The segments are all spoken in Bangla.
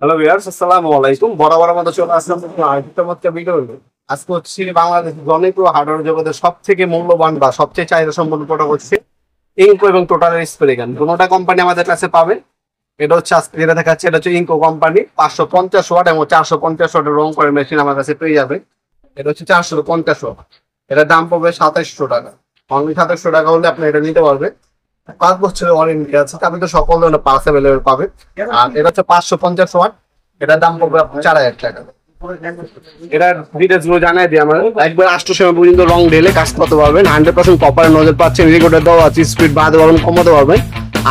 হ্যালো ভিউয়ার্স, আসসালামু আলাইকুম। বরাবর মতো চলে আসলাম আরেকটা ভিডিও। আজকে হচ্ছে বাংলাদেশের জনপ্রিয় হার্ডওয়্যার জগতের সব থেকে মূল্যবান বা সবচেয়ে চাহিদা সম্পন্ন প্রোডাক্ট হচ্ছে ইনকো এবং টোটালের স্প্রে গান। দুটোটা কোম্পানি আমাদের কাছে পাবেন। এটা হচ্ছে আজকে যেটা দেখাচ্ছে, এটা হচ্ছে ইনকো কোম্পানি 550 ওয়াট এবং 450 ওয়াটের রং করে মেশিন আমার কাছে পেয়ে যাবে। এটা হচ্ছে 450 ওয়াট। এটার দাম পড়বে 2700 টাকা। অনলি 2700 টাকা হলে আপনি এটা নিতে পারবেন। 5 বছরের ওয়ারেন্টি আছে, আপনি তো সকল ধরনের পার্টস অ্যাভেলেবল পাবেন। আর এটা হচ্ছে 550 ওয়াট। এটার দাম পড়বে আপনার 4000 টাকা। এটার ডিটেলস গুলো জানাই দিই। আমার একবার 800 পর্যন্ত রং ঢেলে কাজ করতে পারবেন। 100% কপার নজর পাচ্ছেন, রেকর্ডার দেওয়া আছে, স্পিড বাড়াতে পারবেন, কমাতে পারবেন।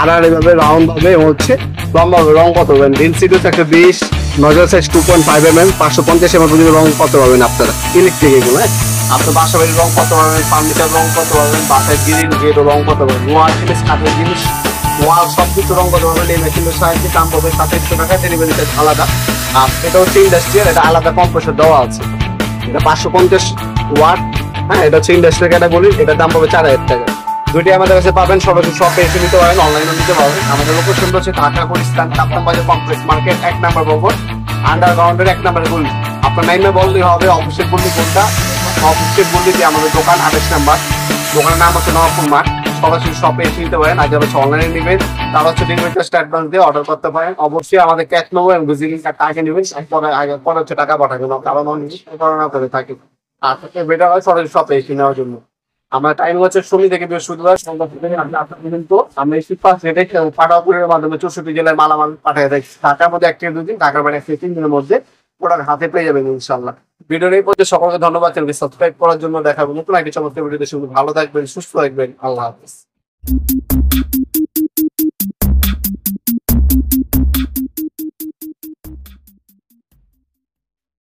আর এইভাবে রাউন্ড ভাবে এবং হচ্ছে লম্বা ভাবে রং করতে পারবেন। ডেন্সিটি হচ্ছে 120, নজর সাইজ 2.5 mm, 550 পর্যন্ত রং করতে পারবেন আপনারা। ইলেকট্রিক এগুলো, হ্যাঁ, আপনার বাসা বাড়ির রং করতে পারবেন, ফার্নিচার রং করতে পারবেন, বাসায় গ্রিল গেটও রং করতে পারবেন, ওয়াল জিনিস, কাঠের জিনিস, ওয়াল সবকিছু রং করতে পারবেন। এই মেশিনের সাহায্যে দাম পাবে 2700 টাকা। ডেলিভারি চার্জ আলাদা। আর এটা হচ্ছে ইন্ডাস্ট্রিয়াল, এটা আলাদা কম্প্রেসর দেওয়া আছে। এটা 550 ওয়াট। হ্যাঁ, এটা হচ্ছে ইন্ডাস্ট্রিয়াল ক্যাটাগরি। এটার দাম পাবে 4000 টাকা। দুইটি আমাদের কাছে পাবেন। সরাসরি শপে এসে নিতে পারেন, অনলাইনে নিতে পারবেন। আমাদের লোকেশন হচ্ছে ঢাকা গুলিস্তান কাপ্তান বাজার কমপ্লেক্স মার্কেট 1 নম্বর ভবন, আন্ডারগ্রাউন্ডের 1 নম্বরে গলি। আপনার নাইমে বললেই হবে অফিসের গলি কোনটা। অফিসের গলিতে আমাদের দোকান 28 নম্বর। দোকানের নাম হচ্ছে নবাবপুর মাঠ। সরাসরি শপে এসে নিতে পারেন। আর যারা হচ্ছে অনলাইনে নেবেন তারা হচ্ছে ডেলিভারি চার্জ অ্যাডভান্স দিয়ে অর্ডার করতে পারেন। অবশ্যই আমাদের ক্যাশ নেবো এবং ভিজিটিং কার্ড আগে নেবেন, পরে হচ্ছে টাকা পাঠাবেন, কারণ অনেক করোনা করে থাকে। আর থেকে বেটার হয় সরাসরি শপে এসে নেওয়ার জন্য। আমার টাইম হচ্ছে শনি থেকে বৃহস্পতিবার সন্ধ্যা থেকে পর্যন্ত। আমরা এই সুপার রেটে পাঠাপুরের মাধ্যমে 64 জেলায় মালামাল পাঠিয়ে দেয়। ঢাকার মধ্যে 1 থেকে 2 দিন, ঢাকার বাইরে 1 থেকে 3 দিনের মধ্যে প্রোডাক্ট হাতে পেয়ে যাবেন ইনশাল্লাহ। ভিডিওর এই পর্যন্ত সকলকে ধন্যবাদ। চ্যানেলকে সাবস্ক্রাইব করার জন্য। দেখাবো নতুন একটি চমৎকার ভিডিও। ভালো থাকবেন, সুস্থ থাকবেন। আল্লাহ হাফেজ।